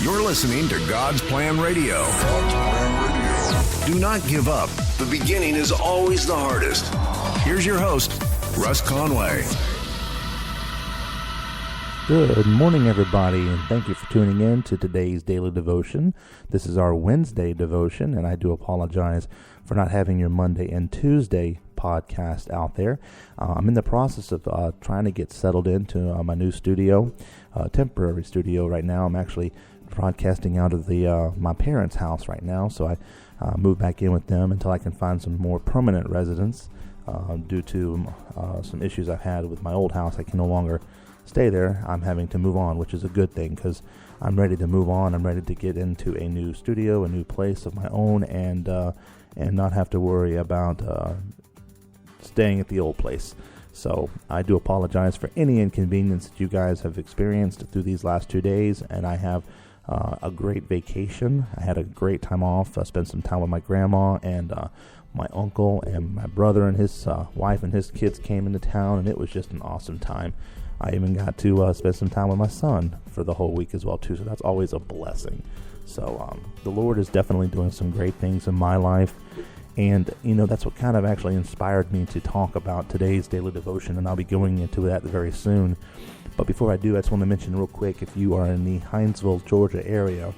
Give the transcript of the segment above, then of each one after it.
You're listening to God's Plan Radio. Do not give up. The beginning is always the hardest. Here's your host, Russ Conway. Good morning, everybody, and thank you for tuning in to today's daily devotion. This is our Wednesday devotion, and I do apologize for not having your Monday and Tuesday podcast out there. I'm in the process of trying to get settled into my new studio, temporary studio right now. I'm actually broadcasting out of the my parents' house right now, so I moved back in with them until I can find some more permanent residence. Due to some issues I've had with my old house, I can no longer stay there. I'm having to move on, which is a good thing because I'm ready to move on. I'm ready to get into a new studio, a new place of my own, and not have to worry about staying at the old place. So I do apologize for any inconvenience that you guys have experienced through these last 2 days, and I have a great vacation. I had a great time off. I spent some time with my grandma, and my uncle and my brother and his wife and his kids came into town, and it was just an awesome time. I even got to spend some time with my son for the whole week as well, too, so that's always a blessing. So the Lord is definitely doing some great things in my life, and, you know, that's what kind of actually inspired me to talk about today's daily devotion, and I'll be going into that very soon. But before I do, I just want to mention real quick, if you are in the Hinesville, Georgia area,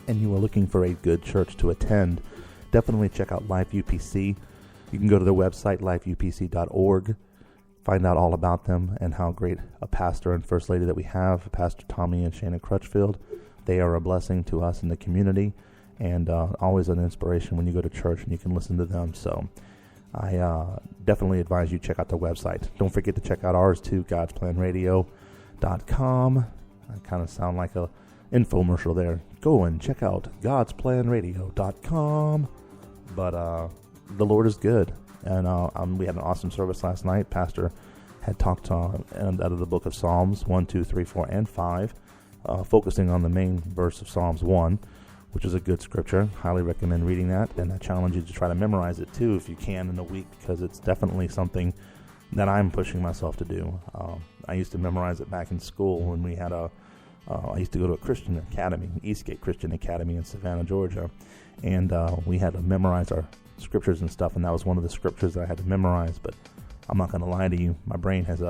and you are looking for a good church to attend, definitely check out Life UPC. You can go to their website, lifeupc.org, find out all about them and how great a pastor and first lady that we have, Pastor Tommy and Shana Crutchfield. They are a blessing to us in the community, and always an inspiration when you go to church and you can listen to them. So I definitely advise you check out their website. Don't forget to check out ours too, godsplanradio.com. I kind of sound like a infomercial there. Go and check out godsplanradio.com. But the Lord is good. And we had an awesome service last night. Pastor had talked out of the book of Psalms 1, 2, 3, 4, and 5, focusing on the main verse of Psalms 1, which is a good scripture. Highly recommend reading that, and I challenge you to try to memorize it too if you can in a week, because it's definitely something that I'm pushing myself to do. I used to memorize it back in school when we had I used to go to a Christian academy, Eastgate Christian Academy in Savannah, Georgia, and we had to memorize our scriptures and stuff, and that was one of the scriptures that I had to memorize. But I'm not going to lie to you, my brain has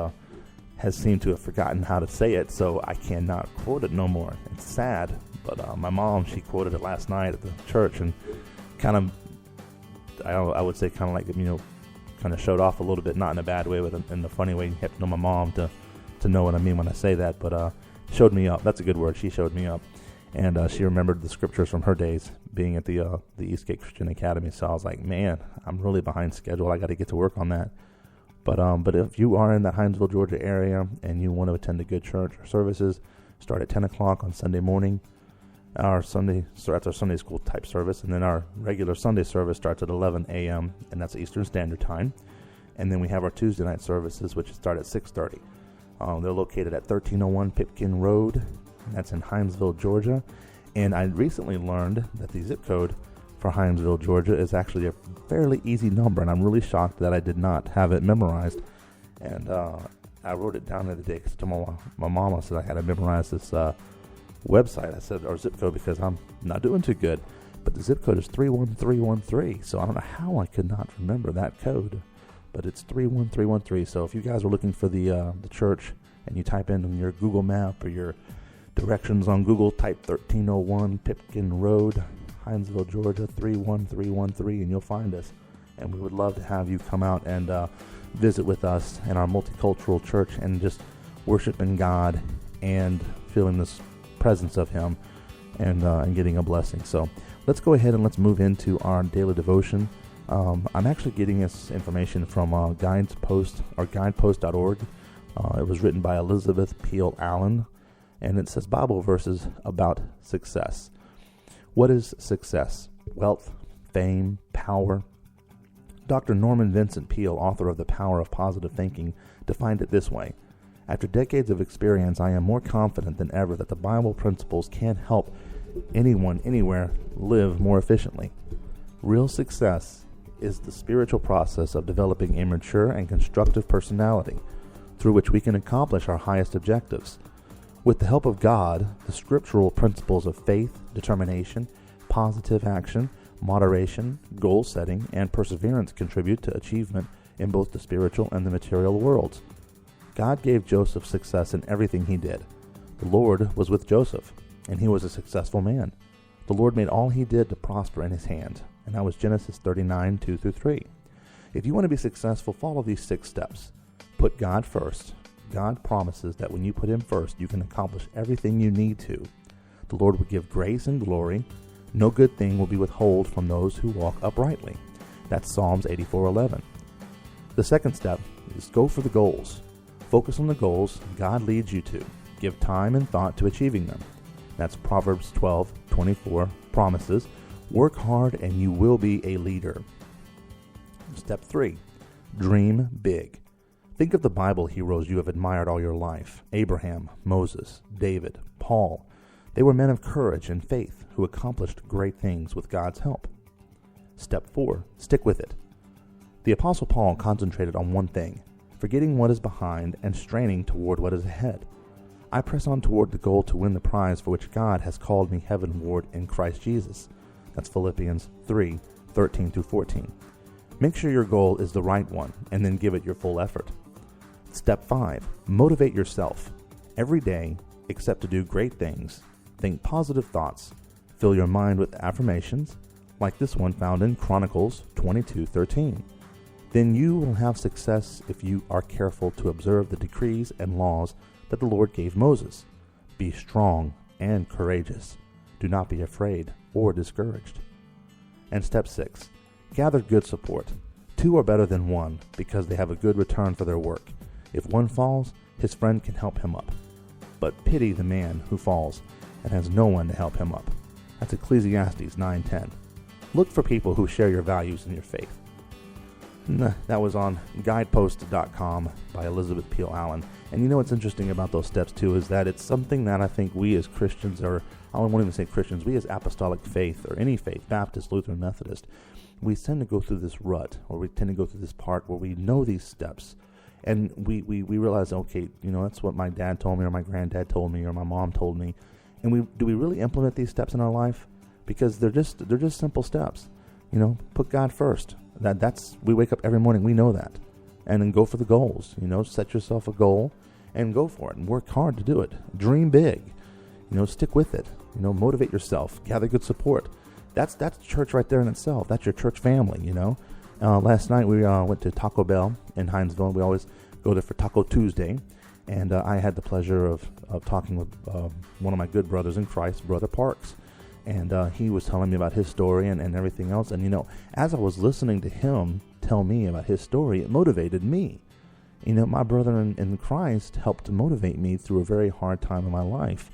seemed to have forgotten how to say it, so I cannot quote it no more. It's sad, but my mom, she quoted it last night at the church, and kind of, I would say kind of like, you know, kind of showed off a little bit, not in a bad way, but in the funny way. You have to know my mom to know what I mean when I say that, but showed me up. That's a good word. She showed me up. And she remembered the scriptures from her days being at the Eastgate Christian Academy. So I was like, man, I'm really behind schedule. I got to get to work on that. But if you are in the Hinesville, Georgia area and you want to attend a good church, our services start at 10 o'clock on Sunday morning. That's our Sunday school type service. And then our regular Sunday service starts at 11 a.m. and that's Eastern Standard Time. And then we have our Tuesday night services, which start at 6:30. They're located at 1301 Pipkin Road. That's in Hinesville, Georgia. And I recently learned that the zip code for Hinesville, Georgia is actually a fairly easy number, and I'm really shocked that I did not have it memorized. And I wrote it down the other day because my mama said I had to memorize this website. I said, or zip code, because I'm not doing too good. But the zip code is 31313, so I don't know how I could not remember that code. But it's 31313. So if you guys are looking for the church and you type in on your Google map or your directions on Google, type 1301 Pipkin Road, Hinesville, Georgia, 31313, and you'll find us. And we would love to have you come out and visit with us in our multicultural church and just worshiping God and feeling this presence of Him and getting a blessing. So let's go ahead and let's move into our daily devotion. I'm actually getting this information from guidepost.org. It was written by Elizabeth Peel Allen, and it says Bible verses about success. What is success? Wealth, fame, power. Dr. Norman Vincent Peale, author of The Power of Positive Thinking, defined it this way: after decades of experience, I am more confident than ever that the Bible principles can help anyone, anywhere, live more efficiently. Real success is the spiritual process of developing a mature and constructive personality through which we can accomplish our highest objectives. With the help of God, the scriptural principles of faith, determination, positive action, moderation, goal setting, and perseverance contribute to achievement in both the spiritual and the material worlds. God gave Joseph success in everything he did. The Lord was with Joseph, and he was a successful man. The Lord made all he did to prosper in his hand, and that was Genesis 39, 2-3. If you want to be successful, follow these 6 steps. Put God first. God promises that when you put him first, you can accomplish everything you need to. The Lord will give grace and glory. No good thing will be withheld from those who walk uprightly. That's Psalms 84:11. The second step is go for the goals. Focus on the goals God leads you to. Give time and thought to achieving them. That's Proverbs 12:24 promises, work hard and you will be a leader. Step 3, dream big. Think of the Bible heroes you have admired all your life. Abraham, Moses, David, Paul. They were men of courage and faith who accomplished great things with God's help. Step 4, stick with it. The Apostle Paul concentrated on one thing, forgetting what is behind and straining toward what is ahead. I press on toward the goal to win the prize for which God has called me heavenward in Christ Jesus. That's Philippians 3:13-14. Make sure your goal is the right one and then give it your full effort. Step 5, motivate yourself. Every day, except to do great things, think positive thoughts. Fill your mind with affirmations, like this one found in Chronicles 22:13. Then you will have success if you are careful to observe the decrees and laws that the Lord gave Moses. Be strong and courageous. Do not be afraid or discouraged. And step 6, gather good support. 2 are better than 1 because they have a good return for their work. If one falls, his friend can help him up. But pity the man who falls and has no one to help him up. That's Ecclesiastes 9:10. Look for people who share your values and your faith. That was on guidepost.com by Elizabeth Peel Allen. And you know what's interesting about those steps too is that it's something that I think we as Christians, or I won't even say Christians, we as apostolic faith or any faith, Baptist, Lutheran, Methodist, we tend to go through this rut, or we tend to go through this part where we know these steps. And we realize, okay, that's what my dad told me, or my granddad told me, or my mom told me. And do we really implement these steps in our life? Because they're just simple steps. Put God first. We wake up every morning, we know that. And then go for the goals. Set yourself a goal and go for it and work hard to do it. Dream big. Stick with it. Motivate yourself. Gather good support. That's church right there in itself. That's your church family, Last night we went to Taco Bell in Hinesville. We always go there for Taco Tuesday. And I had the pleasure of talking with one of my good brothers in Christ, Brother Parks. And he was telling me about his story and everything else. And, as I was listening to him tell me about his story, it motivated me. My brother in Christ helped to motivate me through a very hard time in my life.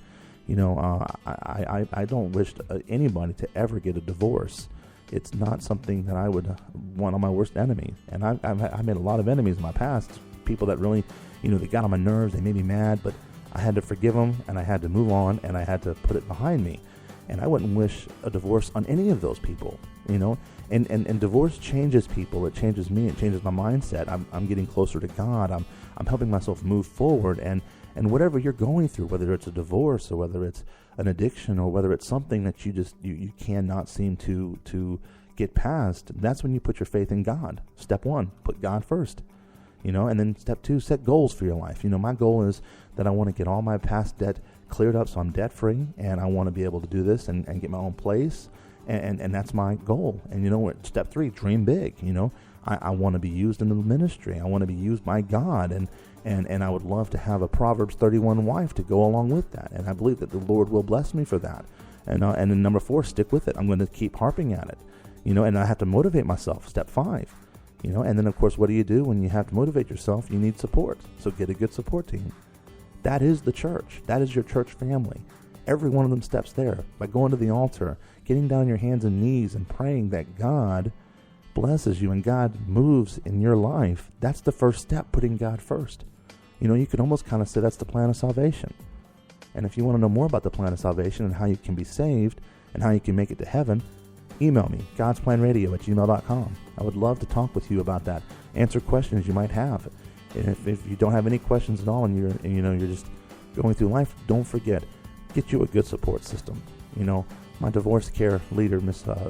I don't wish anybody to ever get a divorce. It's not something that I would want on my worst enemy. And I made a lot of enemies in my past, people that really, they got on my nerves, they made me mad, but I had to forgive them, and I had to move on, and I had to put it behind me. And I wouldn't wish a divorce on any of those people, And divorce changes people. It changes me. It changes my mindset. I'm getting closer to God. I'm helping myself move forward. And whatever you're going through, whether it's a divorce or whether it's an addiction or whether it's something that you cannot seem to get past, that's when you put your faith in God. Step 1, put God first. And then step 2, set goals for your life. My goal is that I want to get all my past debt cleared up so I'm debt free, and I want to be able to do this and get my own place, and that's my goal. And step 3, dream big. I want to be used in the ministry. I want to be used by God, and I would love to have a Proverbs 31 wife to go along with that, and I believe that the Lord will bless me for that. And then number 4, stick with it. I'm going to keep harping at it, and I have to motivate myself. Step 5. And then of course, what do you do when you have to motivate yourself? You need support. So get a good support team. That is the church. That is your church family. Every one of them steps there by going to the altar, getting down on your hands and knees and praying that God blesses you and God moves in your life. That's the first step, putting God first. You could almost kind of say that's the plan of salvation. And if you want to know more about the plan of salvation and how you can be saved and how you can make it to heaven, email me, godsplanradio@gmail.com. I would love to talk with you about that, answer questions you might have. And if you don't have any questions at all and you're just going through life, don't forget, get you a good support system. You know, my divorce care leader,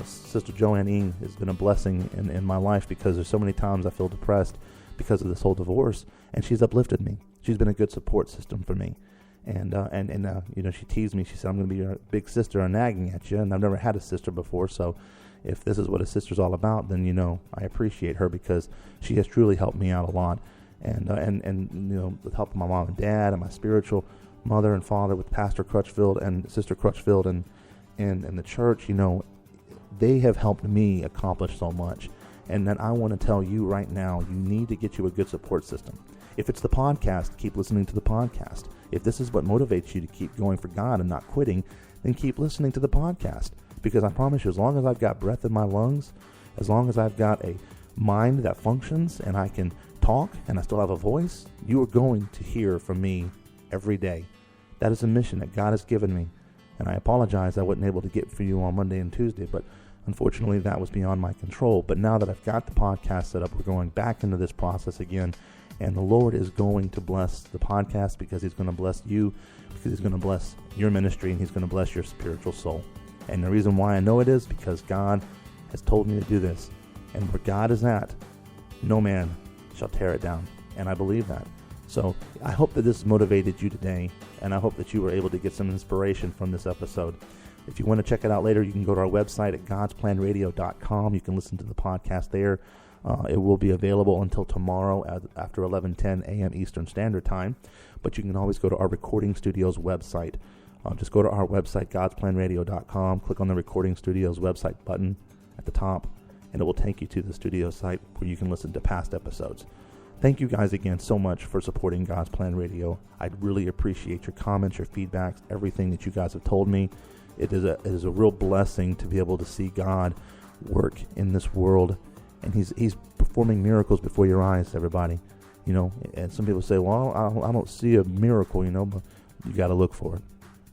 Sister Joanne Ing, has been a blessing in my life, because there's so many times I feel depressed because of this whole divorce, and she's uplifted me. She's been a good support system for me. And you know, she teased me. She said, I'm going to be your big sister and nagging at you. And I've never had a sister before, so if this is what a sister's all about, then, you know, I appreciate her, because she has truly helped me out a lot. And you know, with help of my mom and dad and my spiritual mother and father, with Pastor Crutchfield and Sister Crutchfield and the church, you know, they have helped me accomplish so much. And then I want to tell you right now, you need to get you a good support system. If it's the podcast, keep listening to the podcast. If this is what motivates you to keep going for God and not quitting, then keep listening to the podcast. Because I promise you, as long as I've got breath in my lungs, as long as I've got a mind that functions and I can talk and I still have a voice, you are going to hear from me every day. That is a mission that God has given me. And I apologize I wasn't able to get for you on Monday and Tuesday, but unfortunately that was beyond my control. But now that I've got the podcast set up, we're going back into this process again. And the Lord is going to bless the podcast, because he's going to bless you, because he's going to bless your ministry, and he's going to bless your spiritual soul. And the reason why I know it is because God has told me to do this. And where God is at, no man shall tear it down. And I believe that. So I hope that this motivated you today, and I hope that you were able to get some inspiration from this episode. If you want to check it out later, you can go to our website at godsplanradio.com. You can listen to the podcast there. It will be available until tomorrow after 11:10 a.m. Eastern Standard Time. But you can always go to our recording studios website. Just go to our website, godsplanradio.com. Click on the recording studios website button at the top, and it will take you to the studio site where you can listen to past episodes. Thank you guys again so much for supporting God's Plan Radio. I really appreciate your comments, your feedbacks, everything that you guys have told me. It is a real blessing to be able to see God work in this world. And he's performing miracles before your eyes, everybody. You know, and some people say, well, I don't see a miracle, you know, but you got to look for it.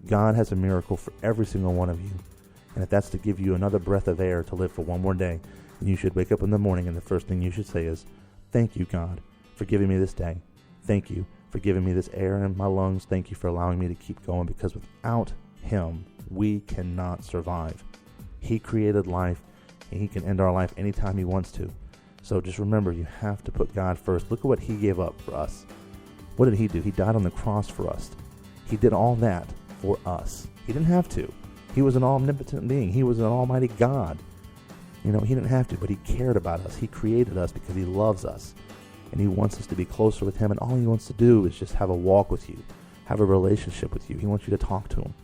God has a miracle for every single one of you. And if that's to give you another breath of air to live for one more day, then you should wake up in the morning and the first thing you should say is, thank you, God, for giving me this day. Thank you for giving me this air in my lungs. Thank you for allowing me to keep going, because without him, we cannot survive. He created life. He can end our life anytime he wants to. So just remember, you have to put God first. Look at what he gave up for us. What did he do? He died on the cross for us. He did all that for us. He didn't have to. He was an omnipotent being. He was an almighty God. You know, he didn't have to, but he cared about us. He created us because he loves us. And he wants us to be closer with him. And all he wants to do is just have a walk with you, have a relationship with you. He wants you to talk to him.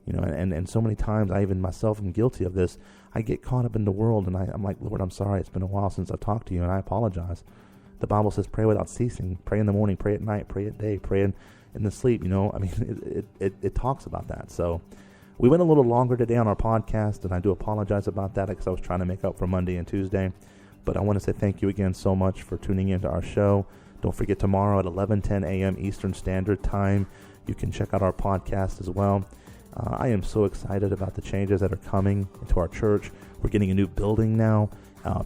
You know, and so many times, I even myself am guilty of this. I get caught up in the world, and I'm like, Lord, I'm sorry. It's been a while since I've talked to you, and I apologize. The Bible says pray without ceasing. Pray in the morning, pray at night, pray at day, pray in the sleep. You know, I mean, it talks about that. So we went a little longer today on our podcast, and I do apologize about that, because I was trying to make up for Monday and Tuesday. But I want to say thank you again so much for tuning into our show. Don't forget, tomorrow at 11:10 a.m. Eastern Standard Time, you can check out our podcast as well. I am so excited about the changes that are coming into our church. We're getting a new building now.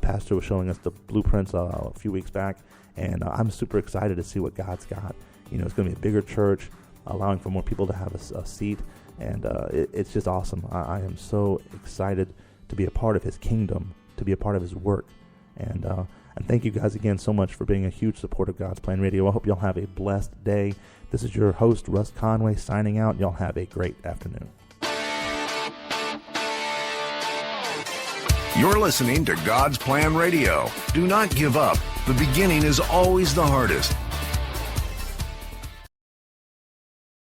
Pastor was showing us the blueprints a few weeks back, and I'm super excited to see what God's got. You know, it's going to be a bigger church, allowing for more people to have a seat, and it's just awesome. I am so excited to be a part of his kingdom, to be a part of his work. And thank you guys again so much for being a huge supporter of God's Plan Radio. I hope y'all have a blessed day. This is your host, Russ Conway, signing out. Y'all have a great afternoon. You're listening to God's Plan Radio. Do not give up. The beginning is always the hardest.